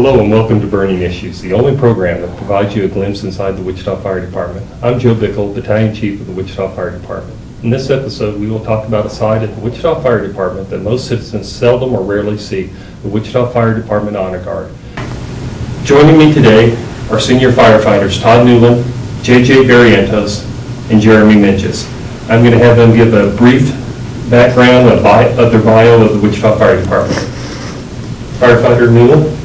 Hello and welcome to Burning Issues, the only program that provides you a glimpse inside the Wichita Fire Department. I'm Joe Bickle, Battalion Chief of the Wichita Fire Department. In this episode, we will talk about a side of the Wichita Fire Department that most citizens seldom or rarely see, the Wichita Fire Department Honor Guard. Joining me today are senior firefighters Todd Newland, J.J. Barrientos, and Jeremy Minches. I'm going to have them give a brief background of their bio of the Wichita Fire Department. Firefighter Newland.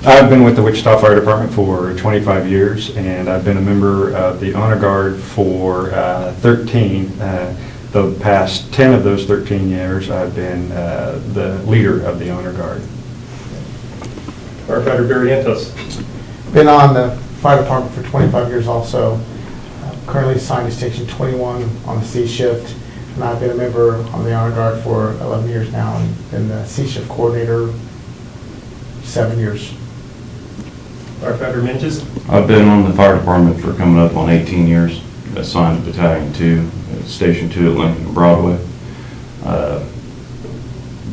I've been with the Wichita Fire Department for 25 years, and I've been a member of the Honor Guard for 13. The past 10 of those 13 years, I've been the leader of the Honor Guard. Firefighter Barrientos. Been on the fire department for 25 years also. Currently assigned to Station 21 on the C shift, and I've been a member on the Honor Guard for 11 years now, and been the C shift coordinator 7 years. Firefighter Minches. I've been on the fire department for coming up on 18 years, assigned to Battalion 2, Station 2 at Lincoln and Broadway.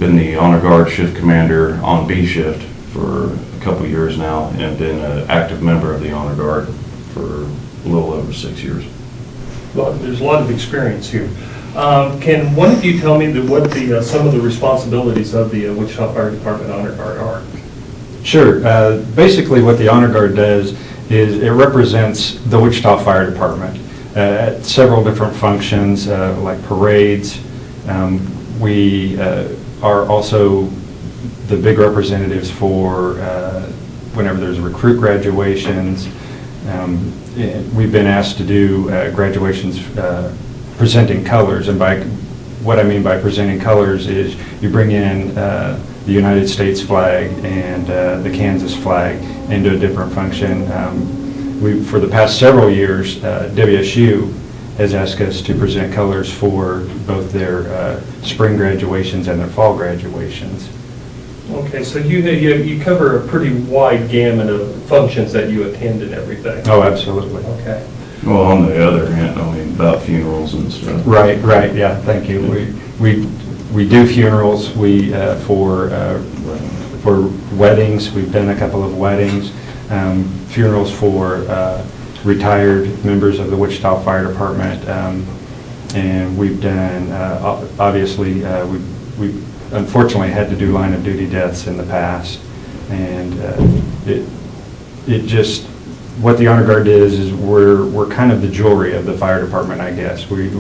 Been the Honor Guard shift commander on B shift for a couple years now, and been an active member of the Honor Guard for a little over 6 years. Well, there's a lot of experience here. Can one of you tell me what some of the responsibilities of the Wichita Fire Department Honor Guard are? Sure. Basically what the Honor Guard does is it represents the Wichita Fire Department at several different functions like parades. We are also the big representatives for whenever there's recruit graduations. We've been asked to do graduations presenting colors, and by what I mean by presenting colors is you bring in the United States flag and the Kansas flag into a different function. For the past several years, WSU has asked us to present colors for both their spring graduations and their fall graduations. Okay, so you cover a pretty wide gamut of functions that you attend and everything. Oh, absolutely. Okay. Well, on the other hand, I mean, about funerals and stuff. Right, yeah, thank you. We do funerals, for weddings, we've done a couple of weddings, funerals for retired members of the Wichita Fire Department, and we've done, obviously, we unfortunately had to do line of duty deaths in the past, and it just, what the Honor Guard is we're kind of the jewelry of the fire department, I guess. We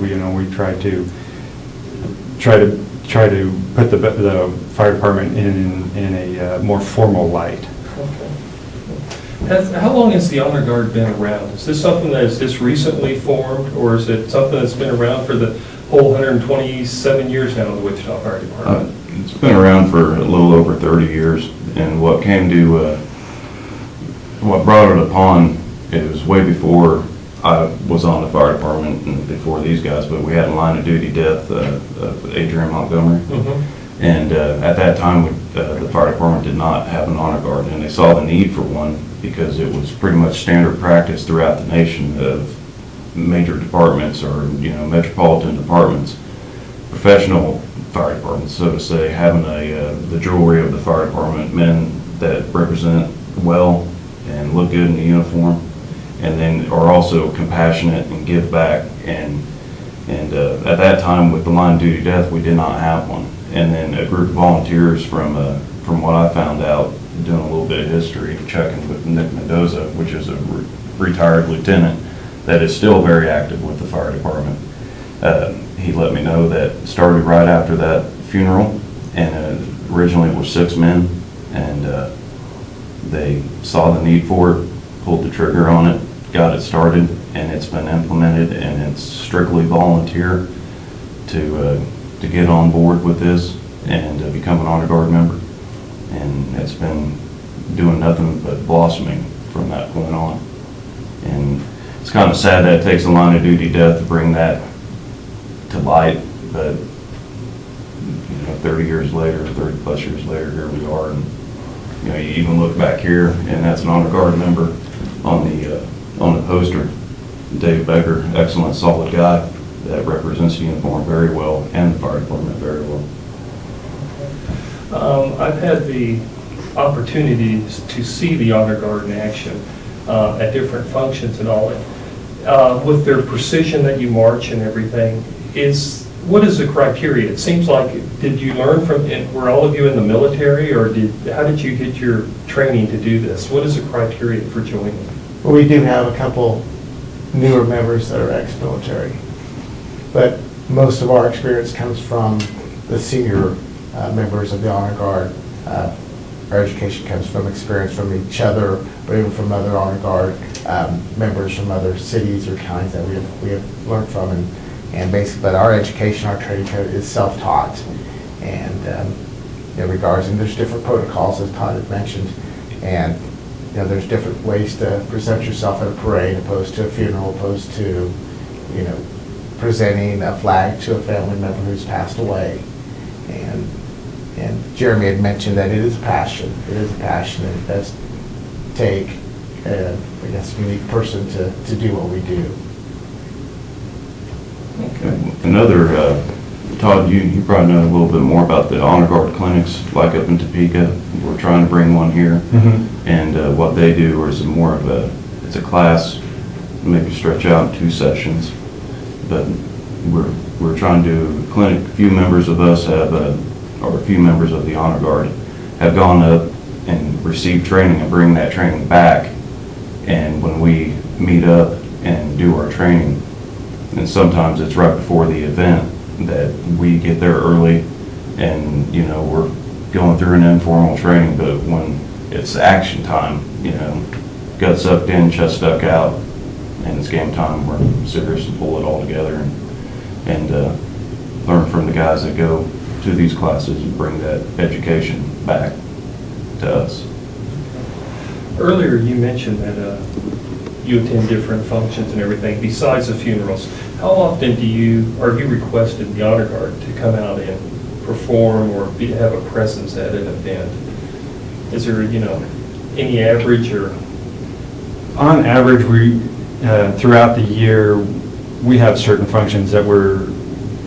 try to put the fire department in a more formal light. Okay. How long has the Honor Guard been around? Is this something that is just recently formed, or is it something that's been around for the whole 127 years now in the Wichita Fire Department? It's been around for a little over 30 years, and what brought it upon, it was way before I was on the fire department and before these guys, but we had a line of duty death of Adrian Montgomery. Mm-hmm. And at that time, the fire department did not have an honor guard, and they saw the need for one because it was pretty much standard practice throughout the nation of major departments or metropolitan departments, professional fire departments, so to say, having the jewelry of the fire department, men that represent well and look good in the uniform, and then are also compassionate and give back. And at that time, with the line of duty death, we did not have one. And then a group of volunteers from what I found out, doing a little bit of history, checking with Nick Mendoza, which is a retired lieutenant that is still very active with the fire department. He let me know that started right after that funeral, and originally it was 6 men, and they saw the need for it, pulled the trigger on it, got it started, and it's been implemented, and it's strictly volunteer to get on board with this and become an Honor Guard member. And it's been doing nothing but blossoming from that point on. And it's kind of sad that it takes a line of duty death to bring that to light, but 30 years later, 30 plus years later, here we are, and you even look back here, and that's an Honor Guard member on the poster. Dave Becker, excellent, solid guy that represents the uniform very well and the fire department very well. I've had the opportunities to see the Honor Guard in action at different functions and all. With their precision that you march and everything, what is the criteria? It seems like, did you learn from, were all of you in the military, or how did you get your training to do this? What is the criteria for joining? Well, we do have a couple newer members that are ex-military, but most of our experience comes from the senior members of the Honor Guard. Our education comes from experience from each other, or even from other Honor Guard members from other cities or counties that we have learned from. And basically, but our education, our training code is self-taught. And in regards, and there's different protocols, as Todd had mentioned, and there's different ways to present yourself at a parade, opposed to a funeral, opposed to, presenting a flag to a family member who's passed away. And Jeremy had mentioned that it is a passion. It is a passion, and it does take, a unique person to do what we do. Okay. Another, Todd, you probably know a little bit more about the Honor Guard clinics, like up in Topeka. We're trying to bring one here. Mm-hmm. And what they do is more of it's a class, maybe stretch out in 2 sessions. But we're trying to do a clinic. A few members of us or a few members of the Honor Guard have gone up and received training and bring that training back. And when we meet up and do our training, and sometimes it's right before the event that we get there early, and we're going through an informal training, but when it's action time, gut sucked in, chest stuck out, and it's game time, we're serious and pull it all together and learn from the guys that go to these classes and bring that education back to us. Earlier, you mentioned that you attend different functions and everything besides the funerals. How often are you requested the Honor Guard to come out and perform or have a presence at an event? Is there any average or? On average, we throughout the year we have certain functions that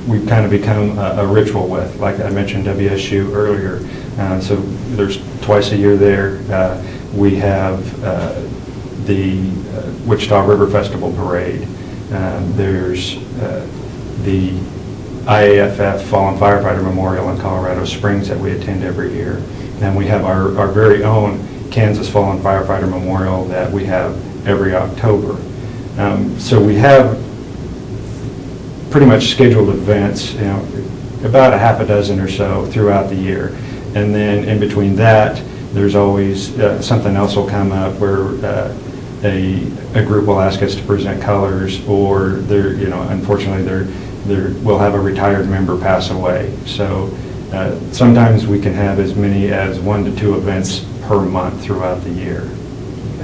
we've kind of become a ritual with. Like I mentioned, WSU earlier. So there's twice a year there. We have the Wichita River Festival Parade. There's the IAFF Fallen Firefighter Memorial in Colorado Springs that we attend every year. And we have our very own Kansas Fallen Firefighter Memorial that we have every October. So we have pretty much scheduled events, about a half a dozen or so throughout the year. And then in between that, there's always something else will come up where a group will ask us to present colors, or unfortunately we'll have a retired member pass away. So sometimes we can have as many as 1 to 2 events per month throughout the year.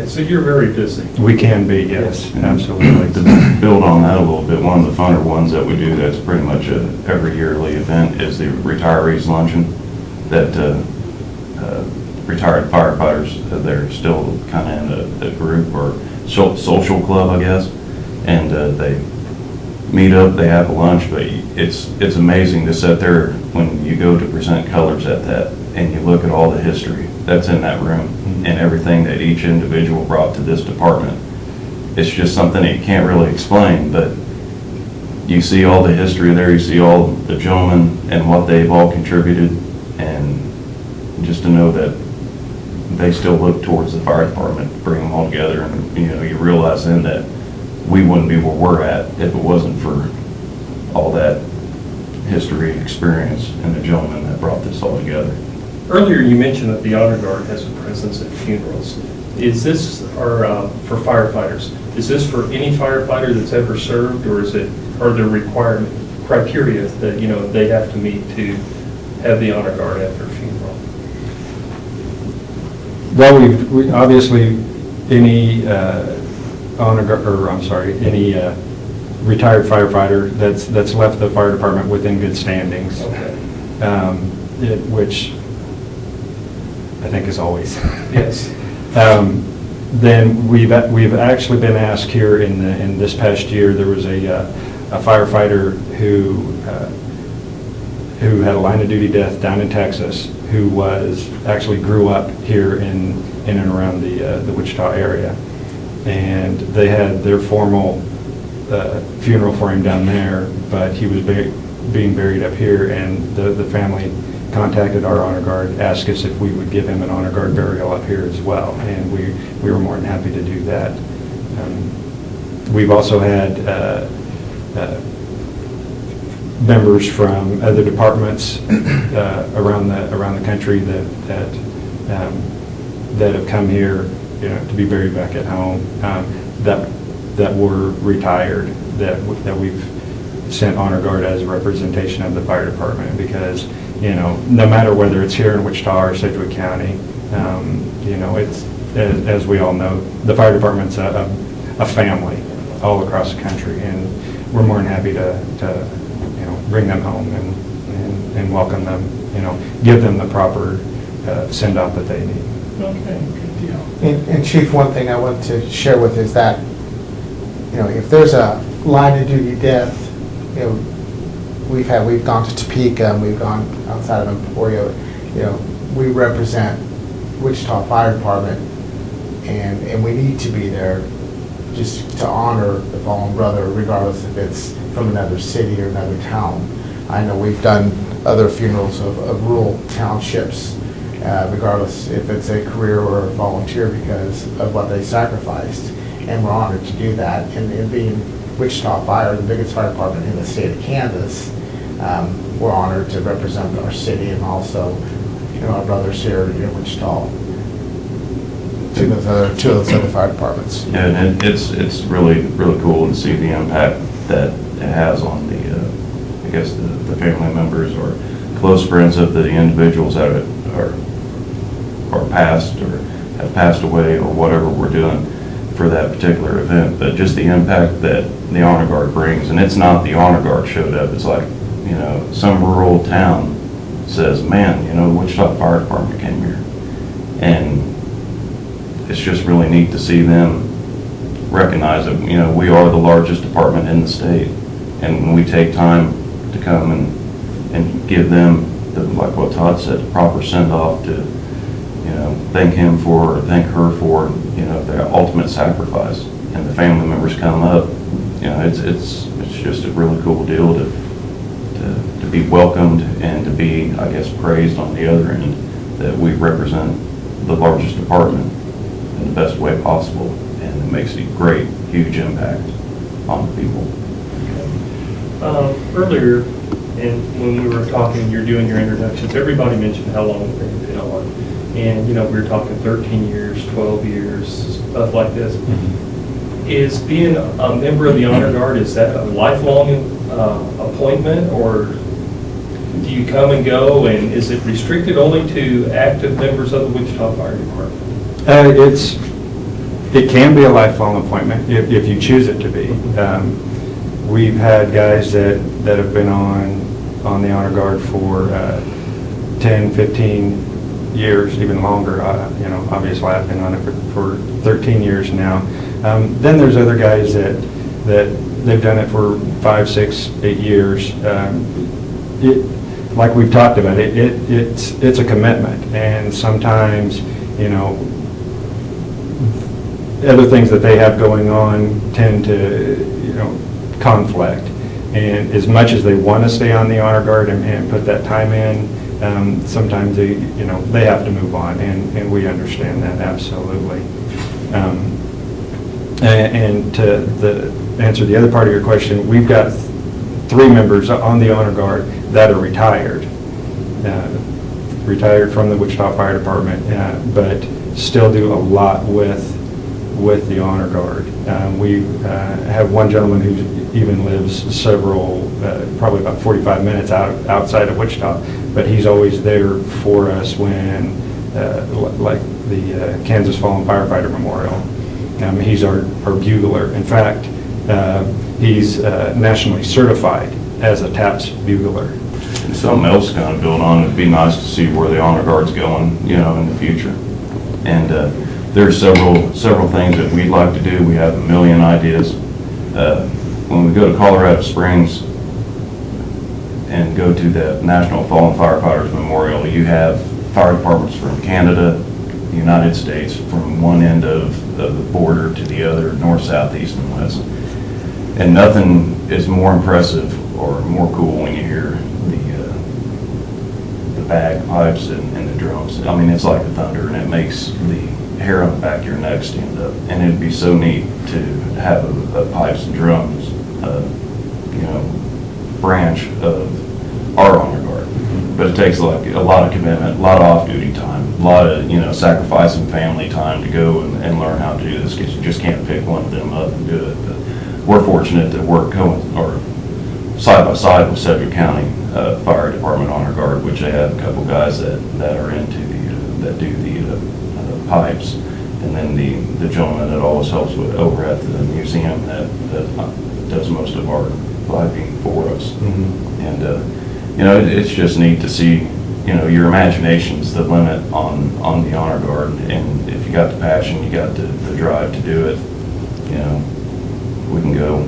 So you're very busy. We can be, yes, absolutely. To build on that a little bit, one of the funner ones that we do that's pretty much a every yearly event is the retirees luncheon. That retired firefighters, they're still kind of in the group or social club, I guess, and they meet up, they have a lunch, but it's amazing to sit there when you go to present colors at that and you look at all the history that's in that room and everything that each individual brought to this department. It's just something that you can't really explain, but you see all the history there, you see all the gentlemen and what they've all contributed, and just to know that they still look towards the fire department to bring them all together, and you realize then that we wouldn't be where we're at if it wasn't for all that history, experience, and the gentlemen that brought this all together. Earlier, you mentioned that the Honor Guard has a presence at funerals. Is this for firefighters? Is this for any firefighter that's ever served, or are there criteria that they have to meet to have the Honor Guard at their funeral? Well, we obviously any any retired firefighter that's left the fire department within good standings, Okay. Which I think is always. Yes. Then we've actually been asked here in this past year. There was a firefighter who who had a line of duty death down in Texas, who actually grew up here in and around the Wichita area. And they had their formal funeral for him down there, but he was being buried up here, and the family contacted our honor guard, asked us if we would give him an honor guard burial up here as well, and we were more than happy to do that. We've also had members from other departments around the country that have come here, to be buried back at home, that were retired, that we've sent honor guard as a representation of the fire department, because no matter whether it's here in Wichita or Sedgwick County, it's, as we all know, the fire department's a family all across the country, and we're more than happy to bring them home and welcome them, give them the proper send-off that they need. Okay, good deal. And Chief, one thing I want to share with is that, if there's a line of duty death, we've gone to Topeka and we've gone outside of Emporia, we represent Wichita Fire Department, and we need to be there just to honor the fallen brother, regardless if it's from another city or another town. I know we've done other funerals of rural townships, regardless if it's a career or a volunteer, because of what they sacrificed, and we're honored to do that. And being Wichita Fire, the biggest fire department in the state of Kansas, we're honored to represent our city and also, our brothers here in Wichita to those other fire departments. Yeah, and it's really cool to see the impact that it has on the family members or close friends of the individuals that are passed or have passed away or whatever we're doing for that particular event. But just the impact that the honor guard brings, and it's not the honor guard showed up. It's like some rural town says, man, the Wichita Fire Department came here, and it's just really neat to see them recognize that, we are the largest department in the state. And when we take time to come and give them, like what Todd said, the proper send-off to, thank him for, or thank her for, their ultimate sacrifice, and the family members come up, it's just a really cool deal to be welcomed and to be, I guess, praised on the other end, that we represent the largest department in the best way possible, and it makes a great, huge impact on the people. Earlier, when we were talking, you're doing your introductions, everybody mentioned how long they've been on. And, we were talking 13 years, 12 years, stuff like this. Is being a member of the Honor Guard, is that a lifelong appointment, or do you come and go, and is it restricted only to active members of the Wichita Fire Department? It can be a lifelong appointment if you choose it to be. We've had guys that have been on the Honor Guard for 10, 15 years, even longer. Obviously I've been on it for 13 years now. Then there's other guys that they've done it for 5, 6, 8 years. Like we've talked about, it's a commitment, and sometimes, other things that they have going on tend to, conflict. And as much as they want to stay on the Honor Guard and put that time in, sometimes they have to move on, and we understand that absolutely. And to answer the other part of your question, we've got 3 members on the Honor Guard that are retired from the Wichita Fire Department, but still do a lot with the Honor Guard. We have one gentleman who even lives probably about 45 minutes outside of Wichita, but he's always there for us when, like the Kansas Fallen Firefighter Memorial. He's our bugler. In fact, he's nationally certified as a TAPS bugler. And something else kind of build on, it'd be nice to see where the Honor Guard's going, in the future. And there's several things that we'd like to do. We have a million ideas. When we go to Colorado Springs, and go to the National Fallen Firefighters Memorial, you have fire departments from Canada, the United States, from one end of the border to the other, north, south, east, and west. And nothing is more impressive or more cool when you hear the bagpipes and the drums. I mean, it's like the thunder, and it makes the hair on the back of your neck stand up. And it'd be so neat to have a pipes and drums, branch of our honor guard. But it takes like a lot of commitment, a lot of off-duty time, a lot of, sacrificing family time to go and learn how to do this, because you just can't pick one of them up and do it. But we're fortunate to work side by side with Sedgwick County Fire Department Honor Guard, which they have a couple guys that are into that do the pipes, and then the gentleman that always helps with over at the museum that does most of our piping for us. And it's just neat to see, your imagination's the limit on the honor guard, and if you got the passion, you got the drive to do it, we can go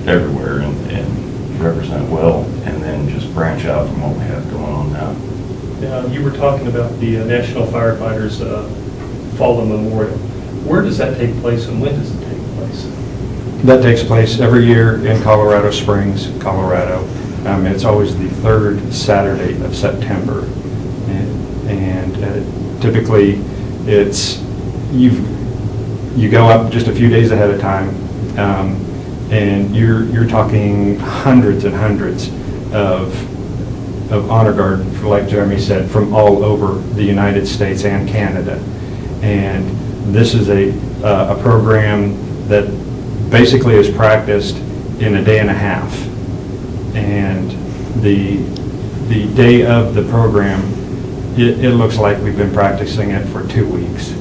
everywhere and represent well, and then just branch out from what we have going on now. You were talking about the National Firefighters Fallen Memorial. Where does that take place, and when does it take place? That takes place every year in Colorado Springs, Colorado. It's always the third Saturday of September, and typically you go up just a few days ahead of time, and you're talking hundreds and hundreds of honor guard, like Jeremy said, from all over the United States and Canada. And this is a program that basically is practiced in a day and a half. And the day of the program, it looks like we've been practicing it for 2 weeks.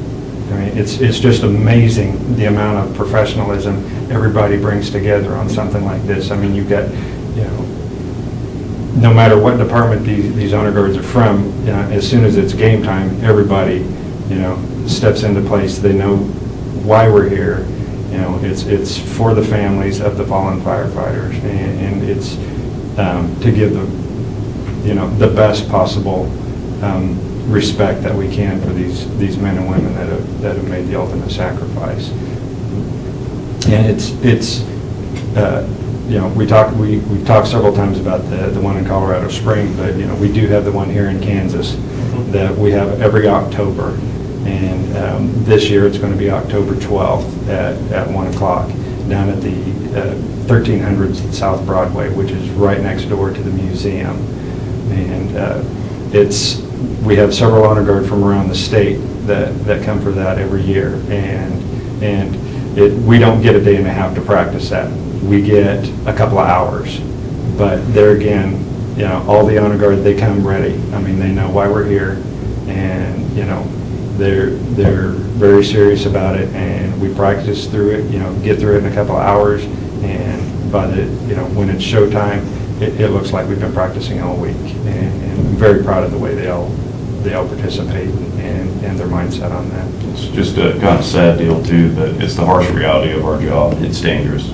I mean, it's just amazing the amount of professionalism everybody brings together on something like this. I mean, you've got, no matter what department these honor guards are from, as soon as it's game time, everybody, steps into place. They know why we're here. It's for the families of the fallen firefighters, and it's to give the best possible respect that we can for these men and women that have made the ultimate sacrifice. And we've talked several times about the one in Colorado Springs, but we do have the one here in Kansas that we have every October, and this year it's going to be October 12th at 1 o'clock down at the 1300 South Broadway, which is right next door to the museum. And we have several honor guard from around the state that come for that every year, and we don't get a day and a half to practice that. We get a couple of hours, but there again, all the honor guard, they come ready. I mean, they know why we're here, and they're very serious about it, and we practice through it. Get through it in a couple of hours, and by when it's showtime, it looks like we've been practicing all week, and I'm very proud of the way they all participate and their mindset on that. It's just a kind of sad deal too, but it's the harsh reality of our job. It's dangerous,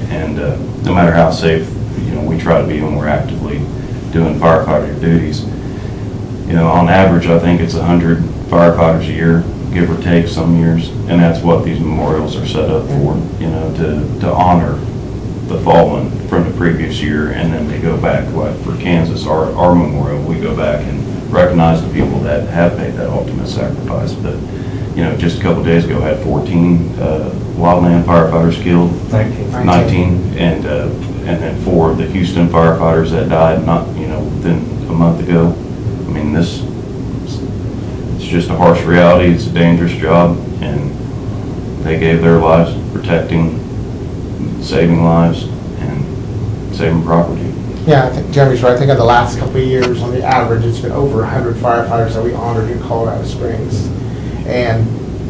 and no matter how safe, we try to be when we're actively doing firefighter duties. On average, I think it's 100 firefighters a year, give or take some years, and that's what these memorials are set up for, to honor the fallen from the previous year, and then they go back, like for Kansas, our memorial, we go back and recognize the people that have made that ultimate sacrifice. But, just a couple of days ago, had 14 wildland firefighters killed, 19, and then 4 of the Houston firefighters that died within a month ago. I mean, it's just a harsh reality. It's a dangerous job, and they gave their lives protecting, saving lives, and saving property. Yeah, I think Jeremy's right. I think in the last couple of years, on the average, it's been over 100 firefighters that we honored in Colorado Springs. And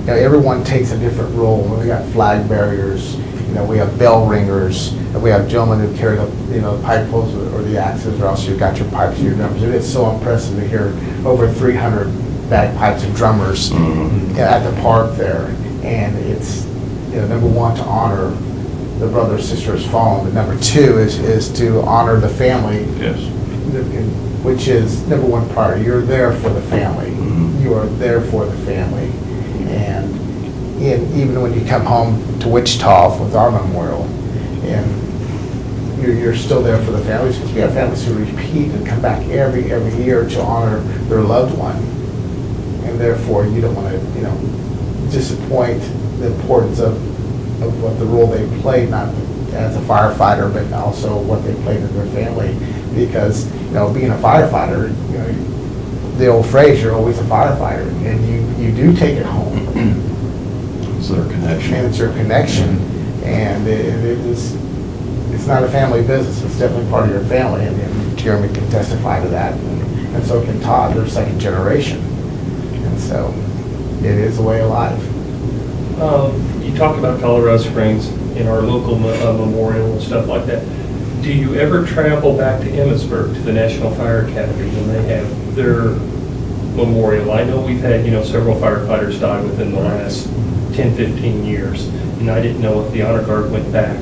everyone takes a different role. We got flag bearers, we have bell ringers, and we have gentlemen who carry the pipe poles or the axes, or else you've got your pipes, your drums. And it's so impressive to hear over 300 bagpipes and drummers at the park there. And it's number one, to honor the brother or sister has fallen, but number two is to honor the family, Yes. which is number one priority. You're there for the family. Mhm. You are there for the family. And even when you come home to Wichita with our memorial, and you're still there for the families, because we have families who repeat and come back every year to honor their loved one. And therefore, you don't want to, disappoint the importance of what the role they played, not as a firefighter, but also what they played in their family. Because, being a firefighter, the old phrase, you're always a firefighter, and you do take it home. It's their connection. And it's your connection, and it's not a family business, it's definitely part of your family, and Jeremy can testify to that, and so can Todd, they're second generation. And so, it is a way of life. You talk about Colorado Springs in our local memorial and stuff like that. Do you ever travel back to Emmitsburg, to the National Fire Academy, when they have their memorial? I know we've had, several firefighters die within the last 10, 15 years, and I didn't know if the Honor Guard went back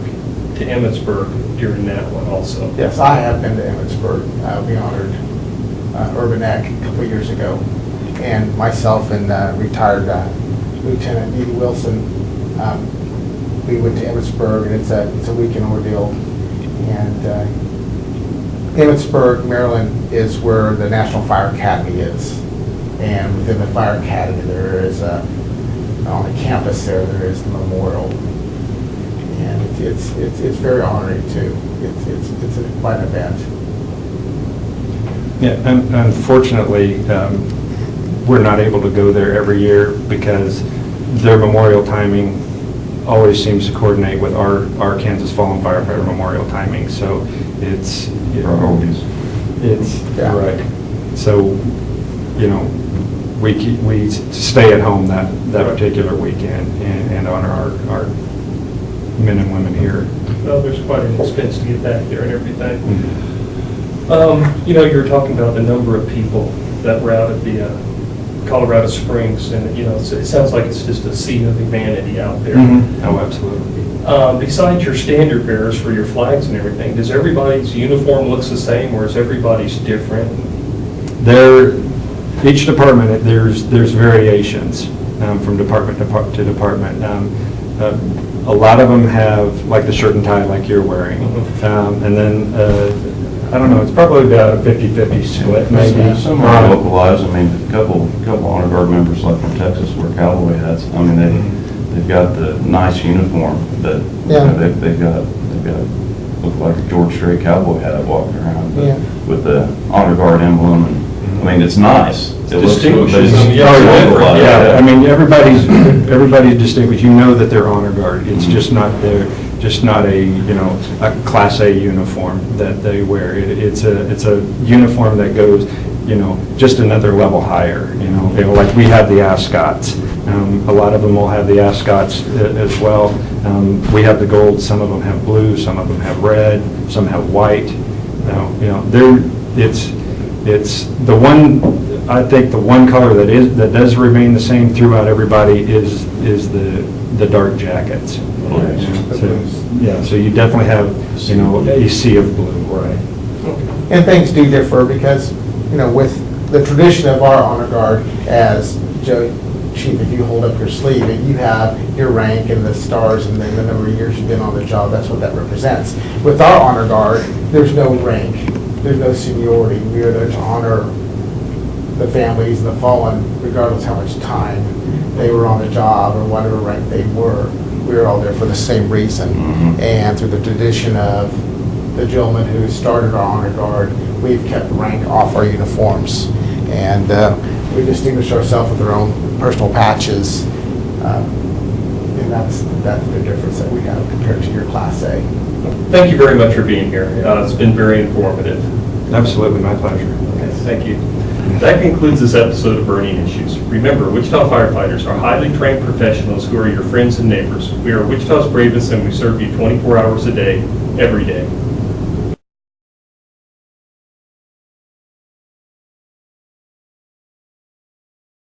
to Emmitsburg during that one also. Yes, I have been to Emmitsburg. We honored Urban Ag a couple of years ago. And myself and retired Lieutenant Edie Wilson, we went to Emmitsburg, and it's a weekend ordeal. And Emmitsburg, Maryland is where the National Fire Academy is. And within the Fire Academy, there is on the campus there is the memorial. And it's very honoring too. It's quite an event. Yeah, and unfortunately, we're not able to go there every year because their memorial timing always seems to coordinate with our Kansas Fallen Firefighter memorial timing. So it's Priorities. Yeah. Right. So we stay at home that particular weekend and honor our men and women here. Well, there's quite an expense to get back there and everything. Mm-hmm. You were talking about the number of people that were out at the Colorado Springs, and it sounds like it's just a sea of humanity out there. Mm-hmm. Oh, absolutely. Besides your standard bearers for your flags and everything, does everybody's uniform looks the same, or is everybody's different? Each department, there's variations from department to department. A lot of them have like the shirt and tie like you're wearing. Mhm. And then, I don't know, it's probably about a 50-50 split maybe. Some are localized. I mean, a couple Honor Guard members like from Texas wear cowboy hats. I mean, they've got the nice uniform, but they've got look like a George Strait cowboy hat walking around with the Honor Guard emblem. And I mean, it's nice. It Distinguishes looks, them, it's yeah. localized. Yeah, I mean, everybody's distinguished. You know that they're Honor Guard. It's just not a Class A uniform that they wear. It's a uniform that goes, just another level higher. Like we have the ascots. A lot of them will have the ascots as well. We have the gold. Some of them have blue. Some of them have red. Some have white. It's the one. I think the one color that does remain the same throughout everybody is the dark jackets. So you definitely have a sea of blue, right? And things do differ because, with the tradition of our Honor Guard, as Joe Chief, if you hold up your sleeve and you have your rank and the stars and then the number of years you've been on the job, that's what that represents. With our Honor Guard, there's no rank, there's no seniority. We are there to honor the families and the fallen, regardless how much time they were on the job or whatever rank they were. We were all there for the same reason. Mhm. And through the tradition of the gentleman who started our Honor Guard, we've kept rank off our uniforms. And we distinguish ourselves with our own personal patches. And that's the difference that we have compared to your Class A. Thank you very much for being here. It's been very informative. Absolutely, my pleasure. Okay, thank you. That concludes this episode of Burning Issues. Remember, Wichita firefighters are highly trained professionals who are your friends and neighbors. We are Wichita's bravest, and we serve you 24 hours a day, every day.